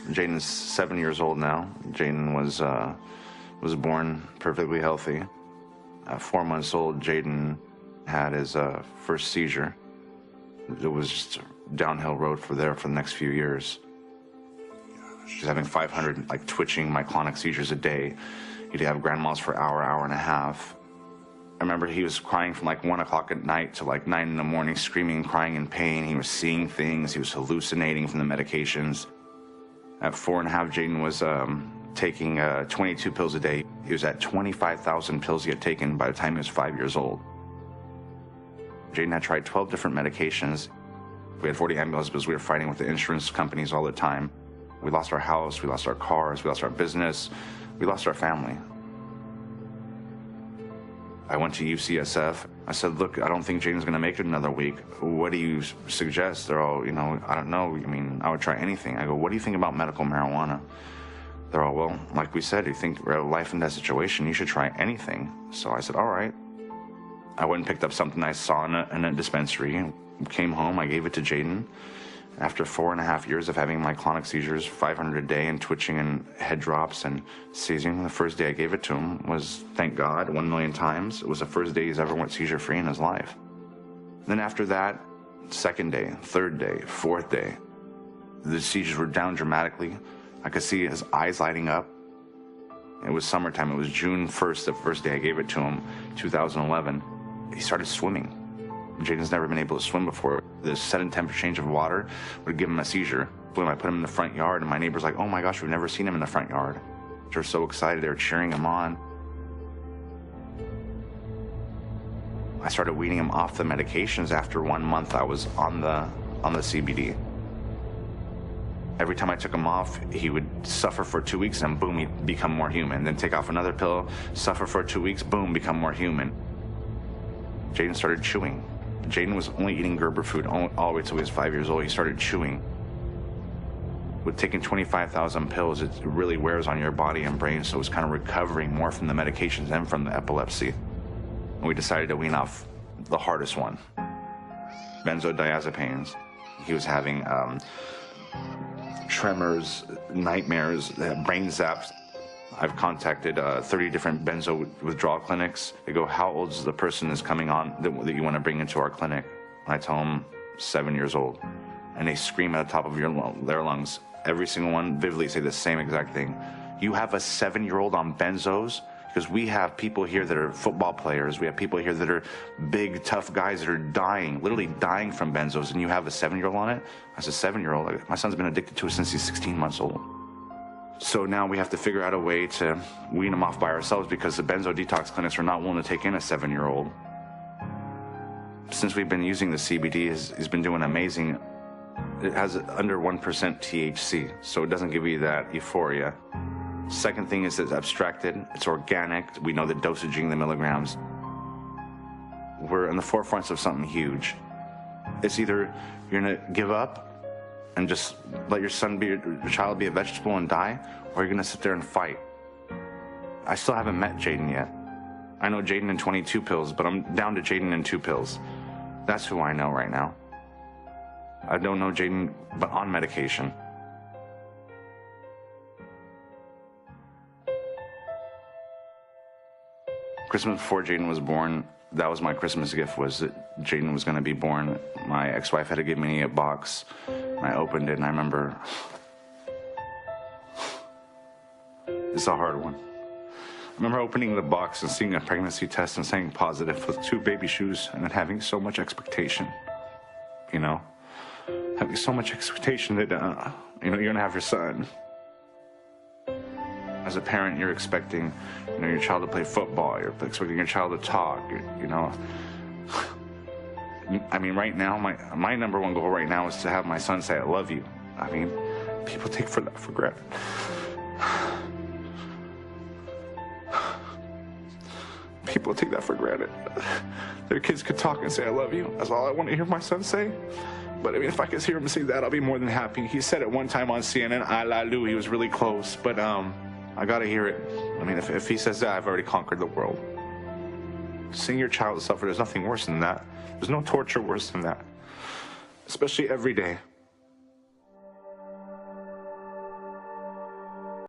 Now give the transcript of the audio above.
Jaden's 7 years old now. Jaden was born perfectly healthy. At 4 months old, Jaden had his first seizure. It was just a downhill road for the next few years. She's having 500 like twitching myoclonic seizures a day. He'd have grand mal for an hour, hour and a half. I remember he was crying from like 1 o'clock at night to like 9 in the morning, screaming, crying in pain. He was seeing things. He was hallucinating from the medications. At 4.5, Jaden was taking 22 pills a day. He was at 25,000 pills he had taken by the time he was 5 years old. Jaden had tried 12 different medications. We had 40 ambulances because we were fighting with the insurance companies all the time. We lost our house, we lost our cars, we lost our business, we lost our family. I went to UCSF. I said, look, I don't think Jaden's gonna make it another week. What do you suggest? They're all, I don't know. I mean, I would try anything. I go, what do you think about medical marijuana? They're all, well, like we said, you think we're a life and death situation, you should try anything. So I said, all right. I went and picked up something I saw in a dispensary, came home, I gave it to Jaden. After 4.5 years of having myoclonic seizures, 500 a day, and twitching and head drops and seizing, the first day I gave it to him was, thank God, 1 million times. It was the first day he's ever went seizure-free in his life. Then after that, second day, third day, fourth day, the seizures were down dramatically. I could see his eyes lighting up. It was summertime. It was June 1st, the first day I gave it to him, 2011. He started swimming. Jaden's never been able to swim before. The sudden temperature change of water would give him a seizure. When I put him in the front yard, and my neighbor's like, oh my gosh, we've never seen him in the front yard. They're so excited, they were cheering him on. I started weaning him off the medications after 1 month I was on the CBD. Every time I took him off, he would suffer for 2 weeks, and boom, he'd become more human. Then take off another pill, suffer for 2 weeks, boom, become more human. Jaden started chewing. Jaden was only eating Gerber food all the way till he was 5 years old. He started chewing. With taking 25,000 pills, it really wears on your body and brain, so it was kind of recovering more from the medications and from the epilepsy. And we decided to wean off the hardest one, benzodiazepines. He was having tremors, nightmares, brain zaps. I've contacted 30 different benzo withdrawal clinics. They go, how old is the person that's coming on that you want to bring into our clinic? And I tell them 7 years old. And they scream at the top of their lungs. Every single one vividly say the same exact thing. You have a 7-year-old on benzos? Because we have people here that are football players. We have people here that are big, tough guys that are dying, literally dying from benzos, and you have a 7-year-old on it? As a 7-year-old, my son's been addicted to it since he's 16 months old. So now we have to figure out a way to wean him off by ourselves because the benzo detox clinics are not willing to take in a 7-year-old. Since we've been using the CBD, he's been doing amazing. It has under 1% THC, so it doesn't give you that euphoria. Second thing is it's abstracted, it's organic, we know the dosaging, the milligrams. We're in the forefronts of something huge. It's either you're gonna give up and just let your child be a vegetable and die, or you're gonna sit there and fight. I still haven't met Jaden yet. I know Jaden in 22 pills, but I'm down to Jaden in 2 pills. That's who I know right now. I don't know Jaden, but on medication. Christmas before Jaden was born, that was my Christmas gift, was that Jaden was gonna be born. My ex-wife had to give me a box. I opened it and I remember, it's a hard one. I remember opening the box and seeing a pregnancy test and saying positive with 2 baby shoes and then having so much expectation, having so much expectation that, you're gonna have your son. As a parent, you're expecting, your child to play football, you're expecting your child to talk, I mean, right now, my number one goal right now is to have my son say, I love you. I mean, people take that for granted. People take that for granted. Their kids could talk and say, I love you. That's all I want to hear my son say. But I mean, if I could hear him say that, I'll be more than happy. He said it one time on CNN, I la Lou. He was really close, but I gotta hear it. I mean, if he says that, I've already conquered the world. Seeing your child suffer, there's nothing worse than that. There's no torture worse than that, especially every day.